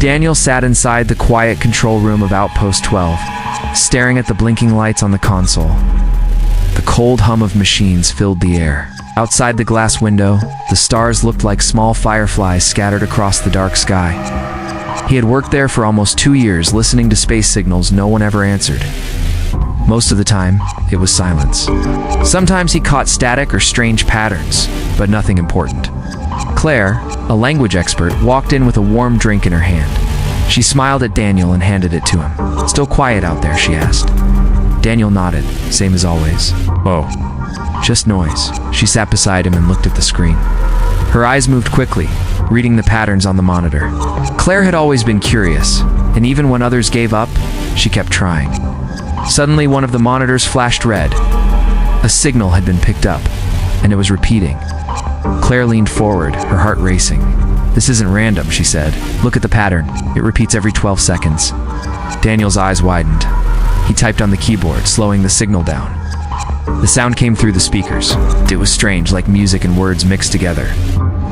Daniel sat inside the quiet control room of Outpost 12, staring at the blinking lights on the console. The cold hum of machines filled the air. Outside the glass window, the stars looked like small fireflies scattered across the dark sky. He had worked there for almost 2 years, listening to space signals no one ever answered. Most of the time, it was silence. Sometimes he caught static or strange patterns, but nothing important. Claire, a language expert, walked in with a warm drink in her hand. She smiled at Daniel and handed it to him. "Still quiet out there?" she asked. Daniel nodded, same as always. "Oh, just noise." She sat beside him and looked at the screen. Her eyes moved quickly, reading the patterns on the monitor. Claire had always been curious, and even when others gave up, she kept trying. Suddenly, one of the monitors flashed red. A signal had been picked up, and it was repeating. Claire leaned forward, her heart racing. "This isn't random," she said. "Look at the pattern. It repeats every 12 seconds. Daniel's eyes widened. He typed on the keyboard, slowing the signal down. The sound came through the speakers. It was strange, like music and words mixed together.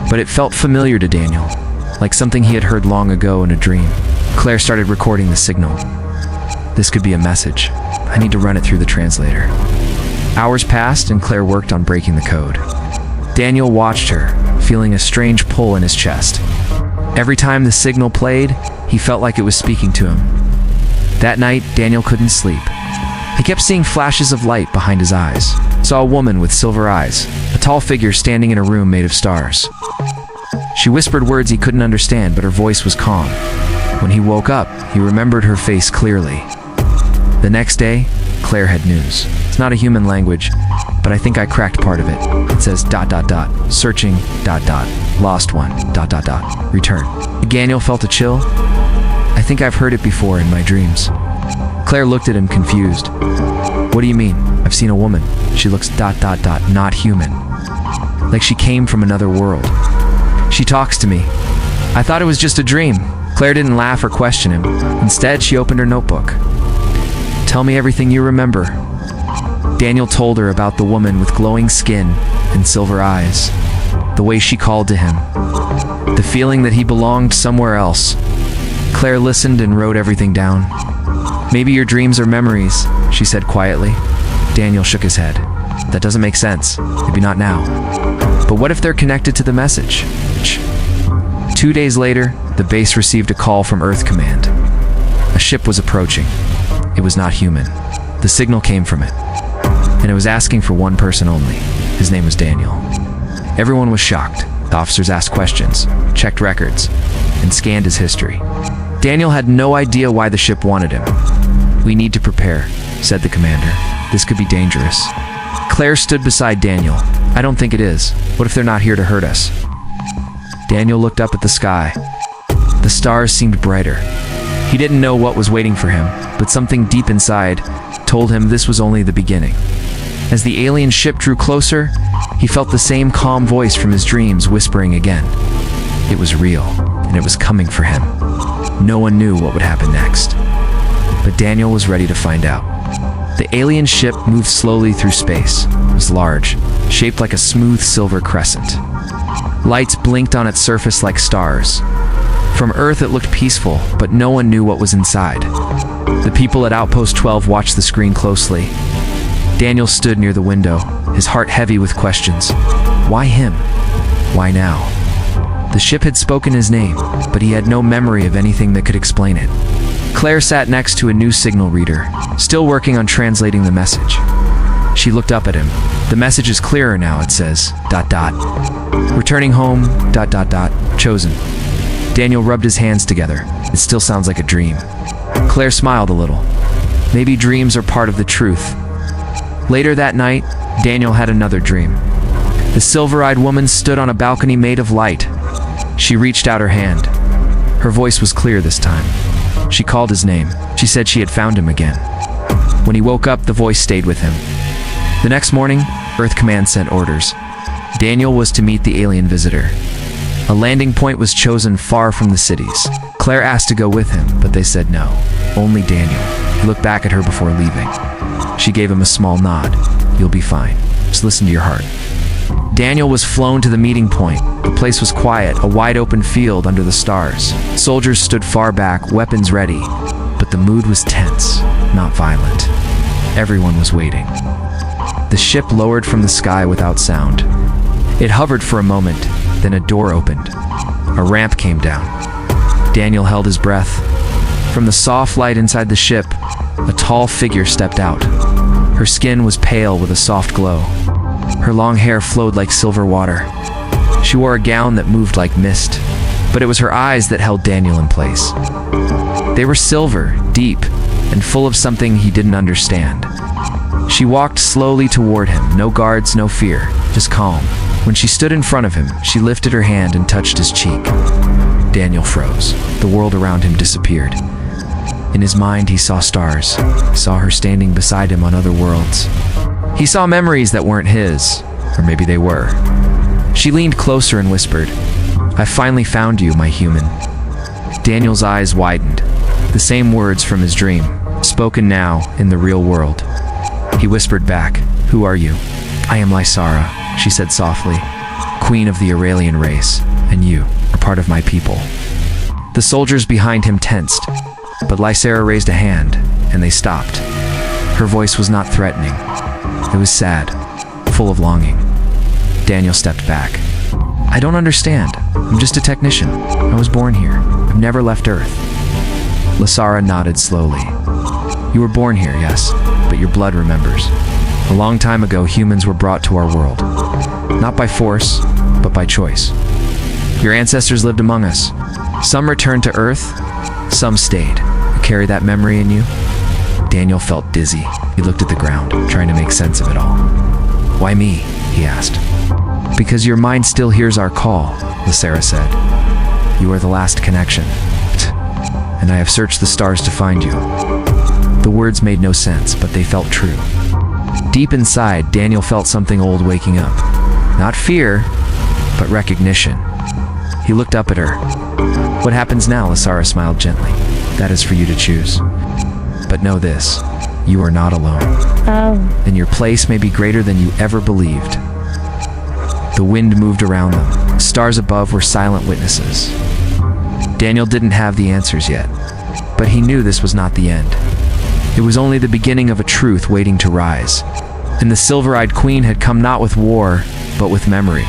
But it felt familiar to Daniel, like something he had heard long ago in a dream. Claire started recording the signal. This could be a message. I need to run it through the translator. Hours passed, and Claire worked on breaking the code. Daniel watched her, feeling a strange pull in his chest. Every time the signal played, he felt like it was speaking to him. That night, Daniel couldn't sleep. He kept seeing flashes of light behind his eyes. Saw a woman with silver eyes, a tall figure standing in a room made of stars. She whispered words he couldn't understand, but her voice was calm. When he woke up, he remembered her face clearly. The next day, Claire had news. It's not a human language, but I think I cracked part of it. It says ... searching ... lost one ... return. Daniel felt a chill. I think I've heard it before in my dreams. Claire looked at him confused. What do you mean? I've seen a woman. She looks ... not human. Like she came from another world. She talks to me. I thought it was just a dream. Claire didn't laugh or question him. Instead, she opened her notebook. Tell me everything you remember. Daniel told her about the woman with glowing skin and silver eyes. The way she called to him. The feeling that he belonged somewhere else. Claire listened and wrote everything down. Maybe your dreams are memories, she said quietly. Daniel shook his head. That doesn't make sense. Maybe not now. But what if they're connected to the message? 2 days later, the base received a call from Earth Command. A ship was approaching. It was not human. The signal came from it. And it was asking for one person only. His name was Daniel. Everyone was shocked. The officers asked questions, checked records, and scanned his history. Daniel had no idea why the ship wanted him. We need to prepare, said the commander. This could be dangerous. Claire stood beside Daniel. I don't think it is. What if they're not here to hurt us? Daniel looked up at the sky. The stars seemed brighter. He didn't know what was waiting for him, but something deep inside told him this was only the beginning. As the alien ship drew closer, he felt the same calm voice from his dreams whispering again. It was real, and it was coming for him. No one knew what would happen next. But Daniel was ready to find out. The alien ship moved slowly through space. It was large, shaped like a smooth silver crescent. Lights blinked on its surface like stars. From Earth it looked peaceful, but no one knew what was inside. The people at Outpost 12 watched the screen closely. Daniel stood near the window, his heart heavy with questions. Why him? Why now? The ship had spoken his name, but he had no memory of anything that could explain it. Claire sat next to a new signal reader, still working on translating the message. She looked up at him. The message is clearer now, it says, ... Returning home, ... chosen. Daniel rubbed his hands together. It still sounds like a dream. Claire smiled a little. Maybe dreams are part of the truth. Later that night, Daniel had another dream. The silver-eyed woman stood on a balcony made of light. She reached out her hand. Her voice was clear this time. She called his name. She said she had found him again. When he woke up, the voice stayed with him. The next morning, Earth Command sent orders. Daniel was to meet the alien visitor. A landing point was chosen far from the cities. Claire asked to go with him, but they said no. Only Daniel. He looked back at her before leaving. She gave him a small nod. You'll be fine. Just listen to your heart. Daniel was flown to the meeting point. The place was quiet, a wide-open field under the stars. Soldiers stood far back, weapons ready, but the mood was tense, not violent. Everyone was waiting. The ship lowered from the sky without sound. It hovered for a moment, then a door opened. A ramp came down. Daniel held his breath. From the soft light inside the ship, a tall figure stepped out. Her skin was pale with a soft glow. Her long hair flowed like silver water. She wore a gown that moved like mist, but it was her eyes that held Daniel in place. They were silver, deep, and full of something he didn't understand. She walked slowly toward him, no guards, no fear, just calm. When she stood in front of him, she lifted her hand and touched his cheek. Daniel froze. The world around him disappeared. In his mind, he saw stars. He saw her standing beside him on other worlds. He saw memories that weren't his, or maybe they were. She leaned closer and whispered, "I finally found you, my human." Daniel's eyes widened. The same words from his dream, spoken now in the real world. He whispered back, "Who are you?" "I am Lysara," she said softly, "queen of the Aurelian race, and you are part of my people." The soldiers behind him tensed, but Lysara raised a hand, and they stopped. Her voice was not threatening. It was sad, full of longing. Daniel stepped back. "I don't understand. I'm just a technician. I was born here. I've never left Earth." Lysara nodded slowly. "You were born here, yes, but your blood remembers. A long time ago, humans were brought to our world. Not by force, but by choice. Your ancestors lived among us. Some returned to Earth, some stayed. You carry that memory in you?" Daniel felt dizzy. He looked at the ground, trying to make sense of it all. "Why me?" he asked. "Because your mind still hears our call," Lysara said. "You are the last connection. And I have searched the stars to find you." The words made no sense, but they felt true. Deep inside, Daniel felt something old waking up. Not fear, but recognition. He looked up at her. "What happens now?" Lysara smiled gently. "That is for you to choose. But know this, you are not alone. And your place may be greater than you ever believed." The wind moved around them. Stars above were silent witnesses. Daniel didn't have the answers yet, but he knew this was not the end. It was only the beginning of a truth waiting to rise. And the silver-eyed queen had come not with war, but with memory.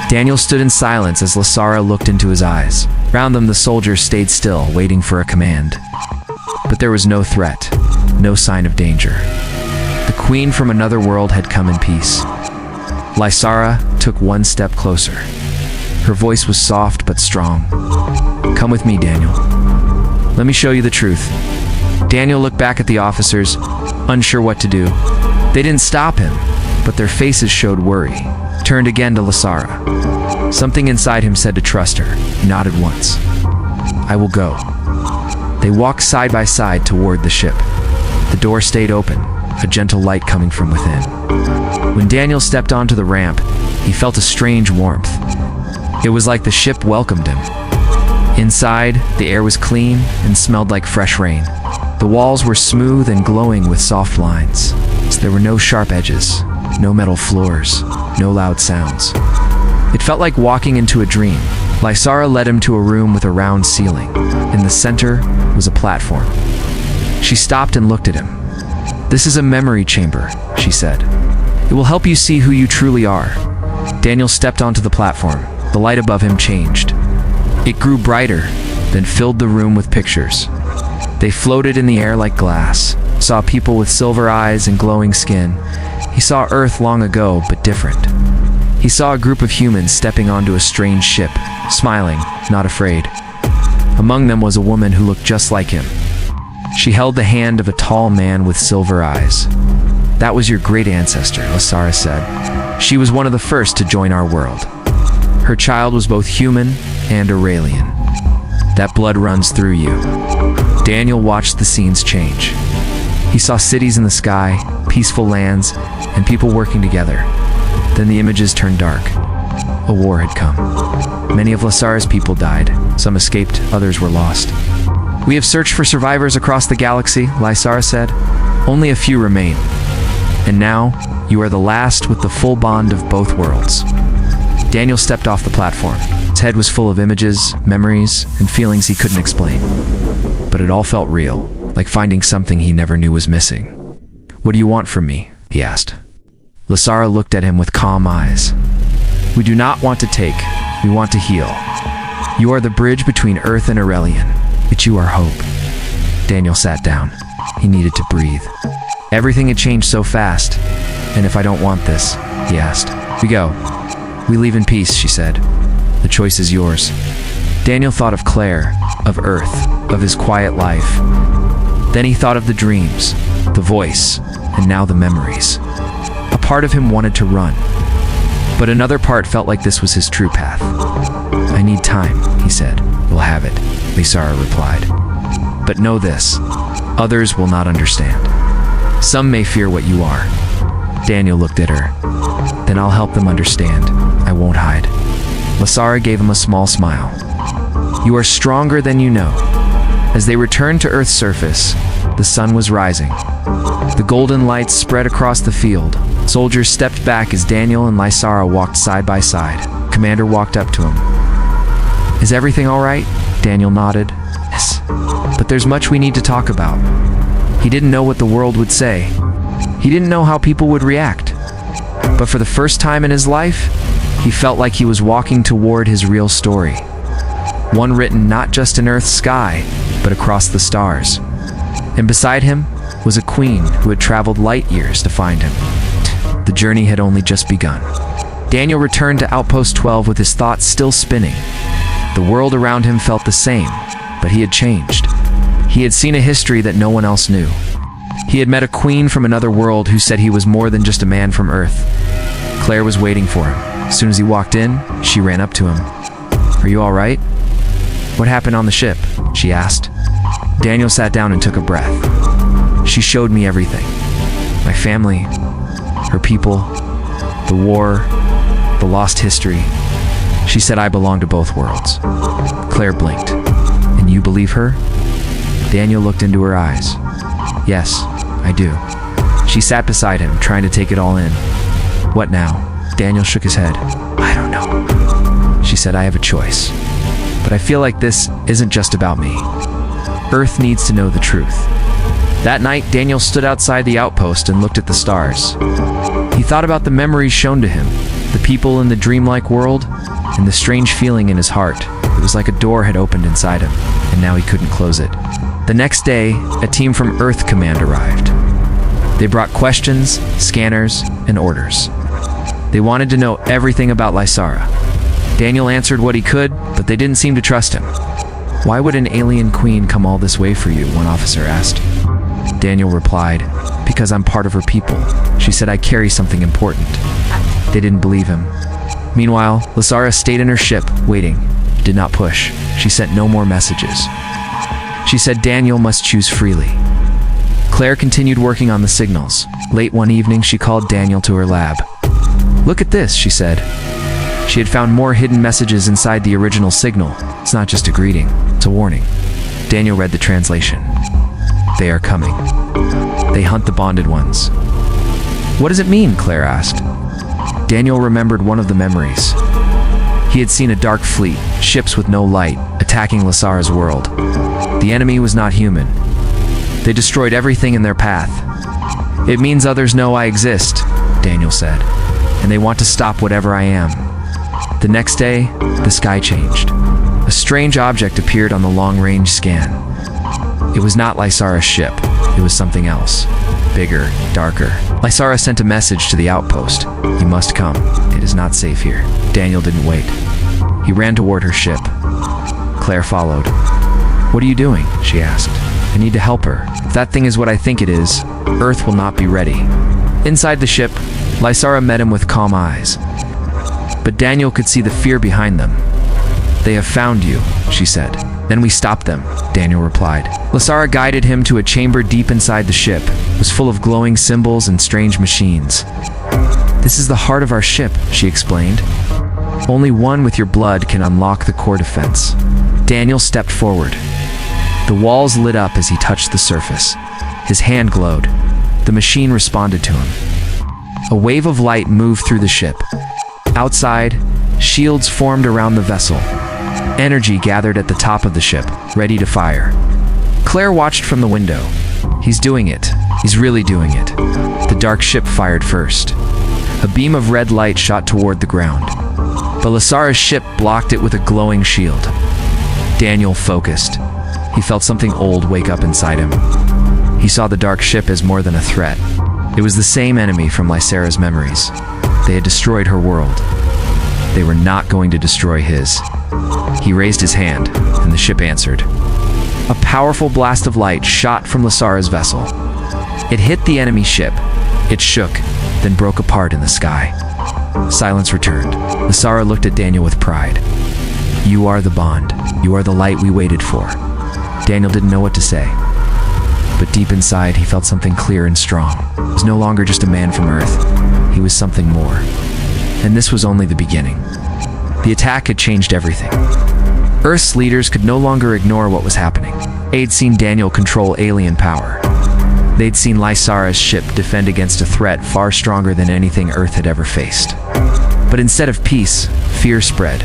Daniel stood in silence as Lysara looked into his eyes. Around them, the soldiers stayed still, waiting for a command. But there was no threat, no sign of danger. The queen from another world had come in peace. Lysara took one step closer. Her voice was soft but strong. "Come with me, Daniel. Let me show you the truth." Daniel looked back at the officers, unsure what to do. They didn't stop him, but their faces showed worry. Turned again to Lysara. Something inside him said to trust her. He nodded once. "I will go." They walked side by side toward the ship. The door stayed open, a gentle light coming from within. When Daniel stepped onto the ramp, he felt a strange warmth. It was like the ship welcomed him. Inside, the air was clean and smelled like fresh rain. The walls were smooth and glowing with soft lines. There were no sharp edges, no metal floors, no loud sounds. It felt like walking into a dream. Lysara led him to a room with a round ceiling. In the center was a platform. She stopped and looked at him. "This is a memory chamber," she said. "It will help you see who you truly are." Daniel stepped onto the platform. The light above him changed. It grew brighter, then filled the room with pictures. They floated in the air like glass. Saw people with silver eyes and glowing skin. He saw Earth long ago, but different. He saw a group of humans stepping onto a strange ship, smiling, not afraid. Among them was a woman who looked just like him. She held the hand of a tall man with silver eyes. "That was your great ancestor," Lysara said. "She was one of the first to join our world. Her child was both human and Aurelian. That blood runs through you." Daniel watched the scenes change. He saw cities in the sky, peaceful lands, and people working together. Then the images turned dark. A war had come. Many of Lysara's people died. Some escaped, others were lost. "We have searched for survivors across the galaxy," Lysara said. "Only a few remain. And now, you are the last with the full bond of both worlds. Daniel stepped off the platform. His head was full of images, memories, and feelings he couldn't explain. But it all felt real, like finding something he never knew was missing. "What do you want from me?" he asked. Lasara looked at him with calm eyes. "We do not want to take, we want to heal. You are the bridge between Earth and Aurelian. It's you our hope." Daniel sat down. He needed to breathe. Everything had changed so fast. "And if I don't want this?" he asked. "We go. We leave in peace," she said. "The choice is yours." Daniel thought of Claire, of Earth, of his quiet life. Then he thought of the dreams, the voice, and now the memories. A part of him wanted to run, but another part felt like this was his true path. "I need time," he said. "We'll have it," Lasara replied. "But know this, others will not understand. Some may fear what you are." Daniel looked at her. "Then I'll help them understand. I won't hide." Lasara gave him a small smile. "You are stronger than you know." As they returned to Earth's surface, the sun was rising. The golden lights spread across the field. Soldiers stepped back as Daniel and Lasara walked side by side. Commander walked up to him. "Is everything all right?" Daniel nodded. "Yes, but there's much we need to talk about." He didn't know what the world would say. He didn't know how people would react. But for the first time in his life, he felt like he was walking toward his real story. One written not just in Earth's sky, but across the stars. And beside him was a queen who had traveled light years to find him. The journey had only just begun. Daniel returned to Outpost 12 with his thoughts still spinning. The world around him felt the same, but he had changed. He had seen a history that no one else knew. He had met a queen from another world who said he was more than just a man from Earth. Claire was waiting for him. As soon as he walked in, she ran up to him. "Are you all right?" "What happened on the ship?" she asked. Daniel sat down and took a breath. "She showed me everything. My family, her people, the war, the lost history. She said I belong to both worlds." Claire blinked. "And you believe her?" Daniel looked into her eyes. "Yes, I do." She sat beside him, trying to take it all in. "What now?" Daniel shook his head. "I don't know." She said, "I have a choice. But I feel like this isn't just about me. Earth needs to know the truth." That night, Daniel stood outside the outpost and looked at the stars. He thought about the memories shown to him, the people in the dreamlike world, and the strange feeling in his heart. It was like a door had opened inside him, and now he couldn't close it. The next day, a team from Earth Command arrived. They brought questions, scanners, and orders. They wanted to know everything about Lasara. Daniel answered what he could, but they didn't seem to trust him. "Why would an alien queen come all this way for you?" one officer asked. Daniel replied, "Because I'm part of her people. She said I carry something important." They didn't believe him. Meanwhile, Lasara stayed in her ship, waiting. Did not push. She sent no more messages. She said Daniel must choose freely. Claire continued working on the signals. Late one evening, she called Daniel to her lab. "Look at this," she said. She had found more hidden messages inside the original signal. It's not just a greeting, it's a warning. Daniel read the translation. "They are coming. They hunt the bonded ones." "What does it mean?" Claire asked. Daniel remembered one of the memories. He had seen a dark fleet, ships with no light, attacking Lasara's world. The enemy was not human. They destroyed everything in their path. "It means others know I exist," Daniel said, "and they want to stop whatever I am." The next day, the sky changed. A strange object appeared on the long-range scan. It was not Lasara's ship. It was something else. Bigger, darker. Lasara sent a message to the outpost. "You must come. It is not safe here." Daniel didn't wait. He ran toward her ship. Claire followed. "What are you doing?" she asked. "I need to help her. If that thing is what I think it is, Earth will not be ready." Inside the ship, Lasara met him with calm eyes. But Daniel could see the fear behind them. "They have found you," she said. "Then we stopped them," Daniel replied. Lasara guided him to a chamber deep inside the ship. It was full of glowing symbols and strange machines. "This is the heart of our ship," she explained. "Only one with your blood can unlock the core defense." Daniel stepped forward. The walls lit up as he touched the surface. His hand glowed. The machine responded to him. A wave of light moved through the ship. Outside, shields formed around the vessel. Energy gathered at the top of the ship, ready to fire. Claire watched from the window. He's doing it. He's really doing it. The dark ship fired first. A beam of red light shot toward the ground. But Lasara's ship blocked it with a glowing shield. Daniel focused. He felt something old wake up inside him. He saw the dark ship as more than a threat. It was the same enemy from Lysara's memories. They had destroyed her world. They were not going to destroy his. He raised his hand, and the ship answered. A powerful blast of light shot from Lasara's vessel. It hit the enemy ship. It shook, then broke apart in the sky. Silence returned. Lasara looked at Daniel with pride. You are the bond. You are the light we waited for. Daniel didn't know what to say. But deep inside, he felt something clear and strong. He was no longer just a man from Earth. He was something more. And this was only the beginning. The attack had changed everything. Earth's leaders could no longer ignore what was happening. They'd seen Daniel control alien power. They'd seen Lysara's ship defend against a threat far stronger than anything Earth had ever faced. But instead of peace, fear spread.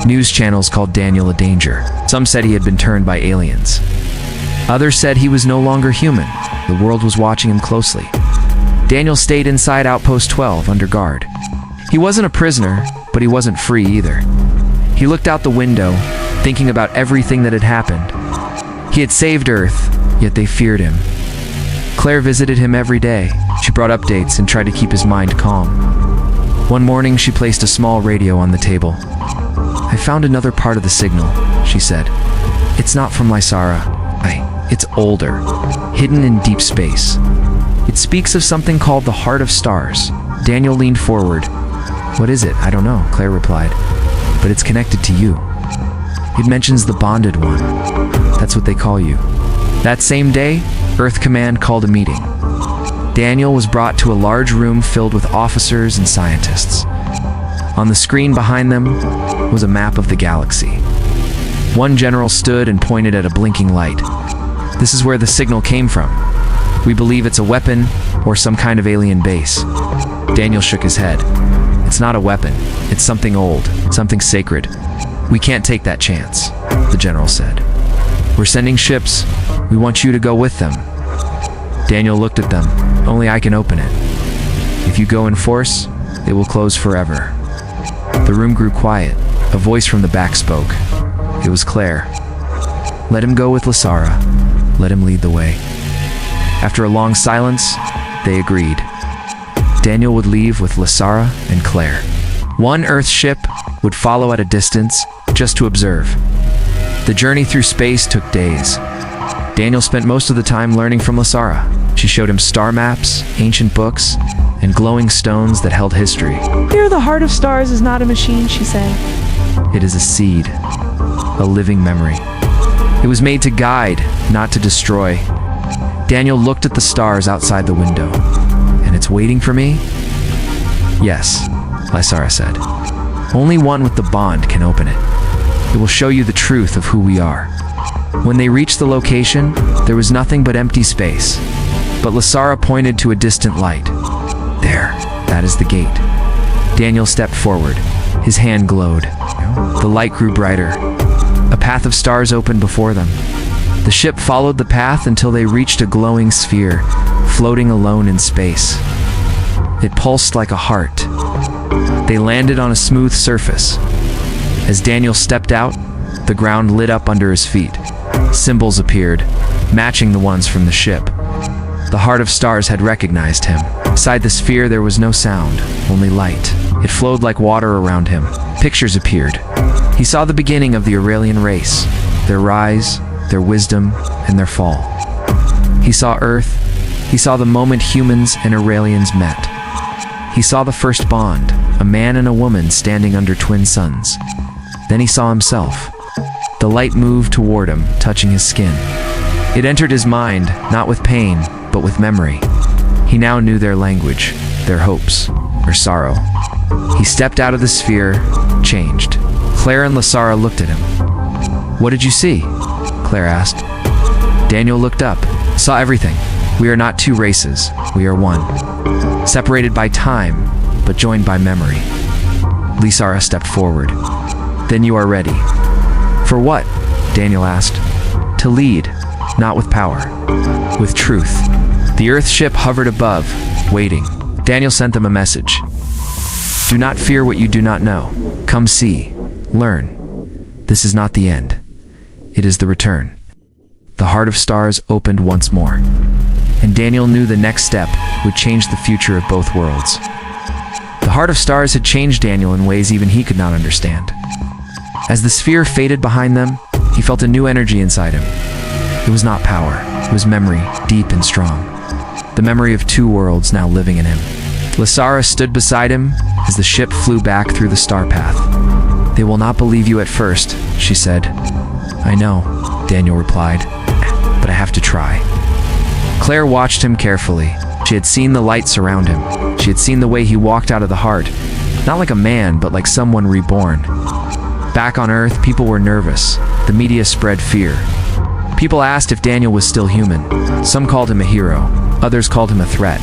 News channels called Daniel a danger. Some said he had been turned by aliens. Others said he was no longer human. The world was watching him closely. Daniel stayed inside Outpost 12 under guard. He wasn't a prisoner, but he wasn't free either. He looked out the window, thinking about everything that had happened. He had saved Earth, yet they feared him. Claire visited him every day. She brought updates and tried to keep his mind calm. One morning, she placed a small radio on the table. I found another part of the signal, she said. It's not from Lysara. It's older, hidden in deep space. It speaks of something called the Heart of Stars. Daniel leaned forward. What is it? I don't know, Claire replied. But it's connected to you. It mentions the bonded one. That's what they call you. That same day, Earth Command called a meeting. Daniel was brought to a large room filled with officers and scientists. On the screen behind them was a map of the galaxy. One general stood and pointed at a blinking light. This is where the signal came from. We believe it's a weapon or some kind of alien base. Daniel shook his head. It's not a weapon. It's something old, something sacred. We can't take that chance, the general said. We're sending ships. We want you to go with them. Daniel looked at them. Only I can open it. If you go in force, it will close forever. The room grew quiet. A voice from the back spoke. It was Claire. Let him go with Lasara. Let him lead the way. After a long silence, they agreed. Daniel would leave with Lasara and Claire. One Earth ship would follow at a distance, just to observe. The journey through space took days. Daniel spent most of the time learning from Lasara. She showed him star maps, ancient books, and glowing stones that held history. Here, the Heart of Stars is not a machine, she said. It is a seed, a living memory. It was made to guide, not to destroy. Daniel looked at the stars outside the window. And it's waiting for me? Yes, Lysara said. Only one with the bond can open it. It will show you the truth of who we are. When they reached the location, there was nothing but empty space. But Lasara pointed to a distant light. There, that is the gate. Daniel stepped forward. His hand glowed. The light grew brighter. A path of stars opened before them. The ship followed the path until they reached a glowing sphere, floating alone in space. It pulsed like a heart. They landed on a smooth surface. As Daniel stepped out, the ground lit up under his feet. Symbols appeared, matching the ones from the ship. The Heart of Stars had recognized him. Inside the sphere there was no sound, only light. It flowed like water around him. Pictures appeared. He saw the beginning of the Aurelian race, their rise, their wisdom, and their fall. He saw Earth. He saw the moment humans and Aurelians met. He saw the first bond, a man and a woman standing under twin suns. Then he saw himself. The light moved toward him, touching his skin. It entered his mind, not with pain, but with memory. He now knew their language, their hopes, their sorrow. He stepped out of the sphere, changed. Claire and Lasara looked at him. What did you see? Claire asked. Daniel looked up, saw everything. We are not two races, we are one. separated by time, but joined by memory. Lysara stepped forward. "Then you are ready." "For what?" Daniel asked. "To lead, not with power, with truth." The Earth ship hovered above, waiting. Daniel sent them a message. "Do not fear what you do not know. Come see, learn. This is not the end. It is the return." The heart of stars opened once more, and Daniel knew the next step would change the future of both worlds. The heart of stars had changed Daniel in ways even he could not understand. As the sphere faded behind them, he felt a new energy inside him. It was not power, it was memory, deep and strong. The memory of two worlds now living in him. Lysara stood beside him as the ship flew back through the star path. "They will not believe you at first," she said. "I know," Daniel replied, "but I have to try." Claire watched him carefully. She had seen the light surround him. She had seen the way he walked out of the heart, not like a man, but like someone reborn. Back on Earth, people were nervous. The media spread fear. People asked if Daniel was still human. Some called him a hero. Others called him a threat.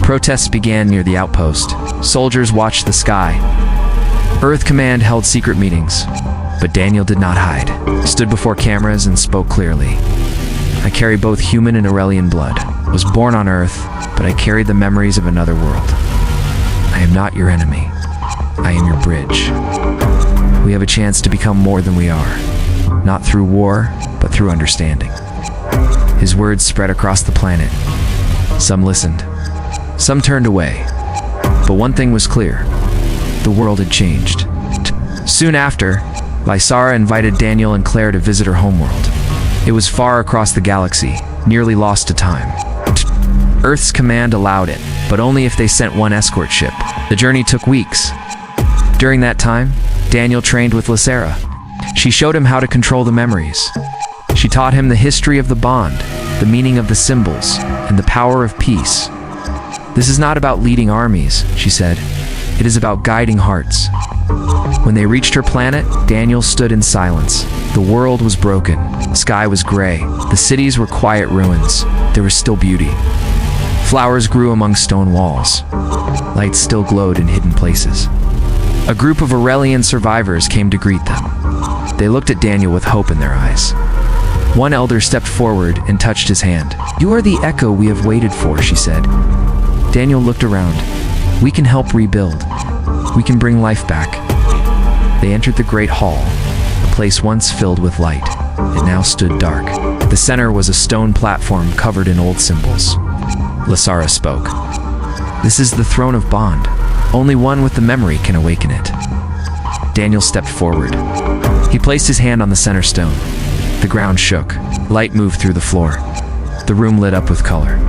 Protests began near the outpost. Soldiers watched the sky. Earth Command held secret meetings. But Daniel did not hide. He stood before cameras and spoke clearly. "I carry both human and Aurelian blood. I was born on Earth, but I carried the memories of another world. I am not your enemy. I am your bridge. We have a chance to become more than we are, not through war, but through understanding." His words spread across the planet. Some listened. Some turned away. But one thing was clear. The world had changed. Soon after, Lysara invited Daniel and Claire to visit her homeworld. It was far across the galaxy, nearly lost to time. Earth's command allowed it, but only if they sent one escort ship. The journey took weeks. During that time, Daniel trained with Lysara. She showed him how to control the memories. She taught him the history of the bond, the meaning of the symbols, and the power of peace. "This is not about leading armies," she said. "It is about guiding hearts." When they reached her planet, Daniel stood in silence. The world was broken. The sky was gray. The cities were quiet ruins. There was still beauty. Flowers grew among stone walls. Lights still glowed in hidden places. A group of Aurelian survivors came to greet them. They looked at Daniel with hope in their eyes. One elder stepped forward and touched his hand. "You are the echo we have waited for," she said. Daniel looked around. "We can help rebuild. We can bring life back." They entered the great hall, a place once filled with light. It now stood dark. At the center was a stone platform covered in old symbols. Lysara spoke. "This is the throne of bond. Only one with the memory can awaken it." Daniel stepped forward. He placed his hand on the center stone. The ground shook. Light moved through the floor. The room lit up with color.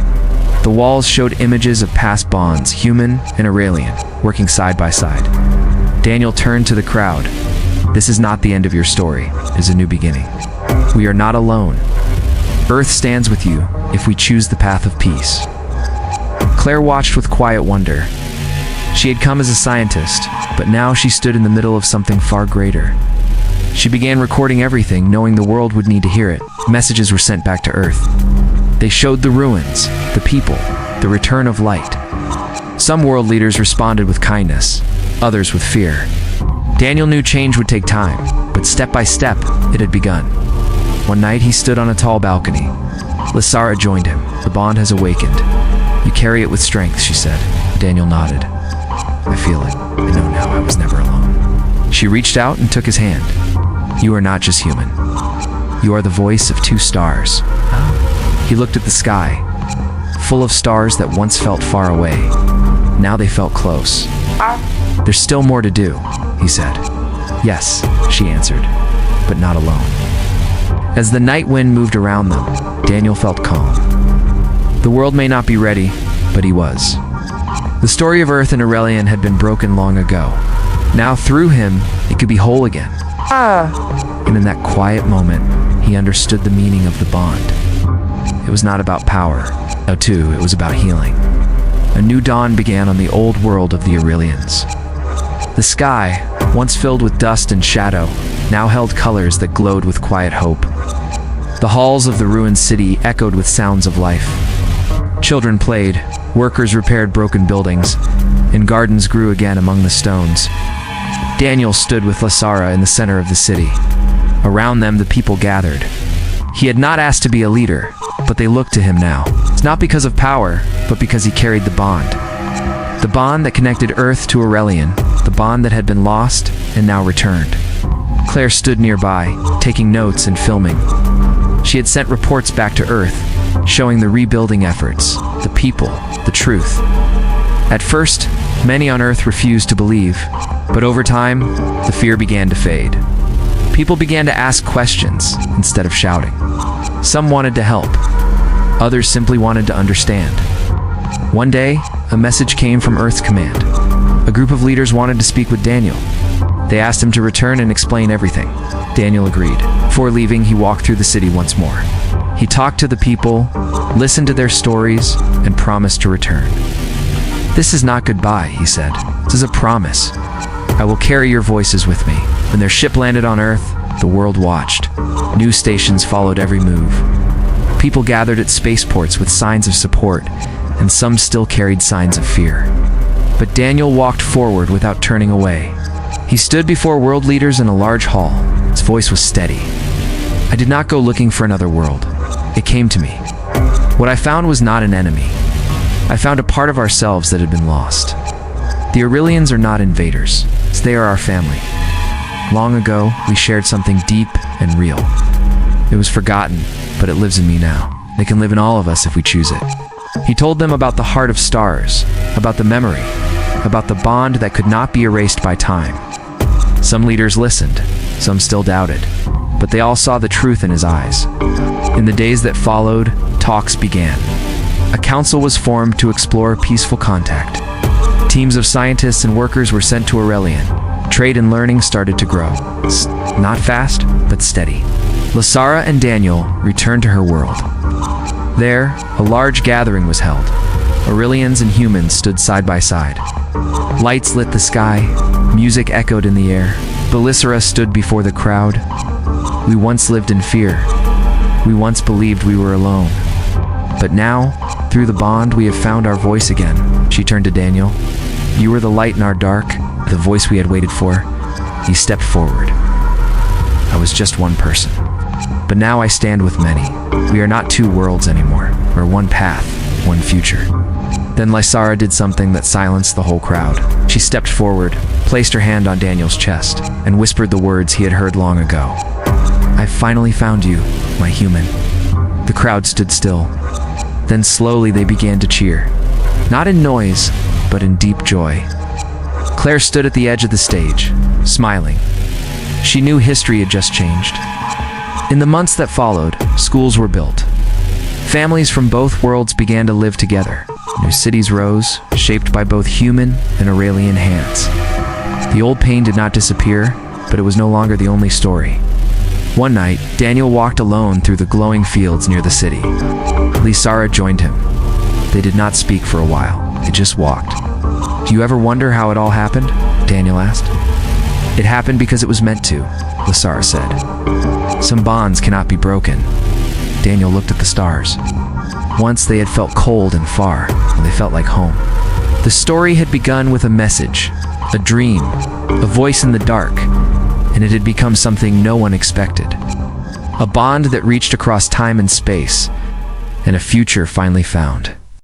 The walls showed images of past bonds, human and Aurelian, working side by side. Daniel turned to the crowd. "This is not the end of your story. It is a new beginning. We are not alone. Earth stands with you if we choose the path of peace." Claire watched with quiet wonder. She had come as a scientist, but now she stood in the middle of something far greater. She began recording everything, knowing the world would need to hear it. Messages were sent back to Earth. They showed the ruins, the people, the return of light. Some world leaders responded with kindness, others with fear. Daniel knew change would take time, but step by step, it had begun. One night, he stood on a tall balcony. Lysara joined him. "The bond has awakened. You carry it with strength," she said. Daniel nodded. "I feel it. I know now I was never alone." She reached out and took his hand. "You are not just human. You are the voice of two stars." He looked at the sky, full of stars that once felt far away. Now they felt close. "There's still more to do," he said. "Yes," she answered, "but not alone." As the night wind moved around them, Daniel felt calm. The world may not be ready, but he was. The story of Earth and Aurelian had been broken long ago. Now through him, it could be whole again. And in that quiet moment, he understood the meaning of the bond. It was not about power. No, too, it was about healing. A new dawn began on the old world of the Aurelians. The sky, once filled with dust and shadow, now held colors that glowed with quiet hope. The halls of the ruined city echoed with sounds of life. Children played, workers repaired broken buildings, and gardens grew again among the stones. Daniel stood with Lasara in the center of the city. Around them, the people gathered. He had not asked to be a leader, but they looked to him now. It's not because of power, but because he carried the bond. The bond that connected Earth to Aurelian, the bond that had been lost and now returned. Claire stood nearby, taking notes and filming. She had sent reports back to Earth, showing the rebuilding efforts, the people, the truth. At first, many on Earth refused to believe, but over time, the fear began to fade. People began to ask questions instead of shouting. Some wanted to help. Others simply wanted to understand. One day, a message came from Earth's command. A group of leaders wanted to speak with Daniel. They asked him to return and explain everything. Daniel agreed. Before leaving, he walked through the city once more. He talked to the people, listened to their stories, and promised to return. "This is not goodbye," he said. "This is a promise. I will carry your voices with me." When their ship landed on Earth, the world watched. News stations followed every move. People gathered at spaceports with signs of support, and some still carried signs of fear. But Daniel walked forward without turning away. He stood before world leaders in a large hall. His voice was steady. "I did not go looking for another world. It came to me. What I found was not an enemy. I found a part of ourselves that had been lost. The Aurelians are not invaders. They are our family. Long ago, we shared something deep and real. It was forgotten, but it lives in me now. It can live in all of us if we choose it." He told them about the heart of stars, about the memory, about the bond that could not be erased by time. Some leaders listened, some still doubted, but they all saw the truth in his eyes. In the days that followed, talks began. A council was formed to explore peaceful contact. Teams of scientists and workers were sent to Aurelian. Trade and learning started to grow. Not fast, but steady. Lasara and Daniel returned to her world. There, a large gathering was held. Aurelians and humans stood side by side. Lights lit the sky, music echoed in the air. Belisara stood before the crowd. "We once lived in fear. We once believed we were alone. But now, through the bond, we have found our voice again." She turned to Daniel. "You were the light in our dark, the voice we had waited for." He stepped forward. "I was just one person. But now I stand with many. We are not two worlds anymore. We're one path, one future." Then Lysara did something that silenced the whole crowd. She stepped forward, placed her hand on Daniel's chest, and whispered the words he had heard long ago. "I've finally found you, my human." The crowd stood still. Then slowly they began to cheer. Not in noise, but in deep joy. Claire stood at the edge of the stage, smiling. She knew history had just changed. In the months that followed, schools were built. Families from both worlds began to live together. New cities rose, shaped by both human and Aurelian hands. The old pain did not disappear, but it was no longer the only story. One night, Daniel walked alone through the glowing fields near the city. Lysara joined him. They did not speak for a while. They just walked. "Do you ever wonder how it all happened?" Daniel asked. "It happened because it was meant to," Lysara said. "Some bonds cannot be broken." Daniel looked at the stars. Once they had felt cold and far, and they felt like home. The story had begun with a message, a dream, a voice in the dark, and it had become something no one expected. A bond that reached across time and space, and a future finally found.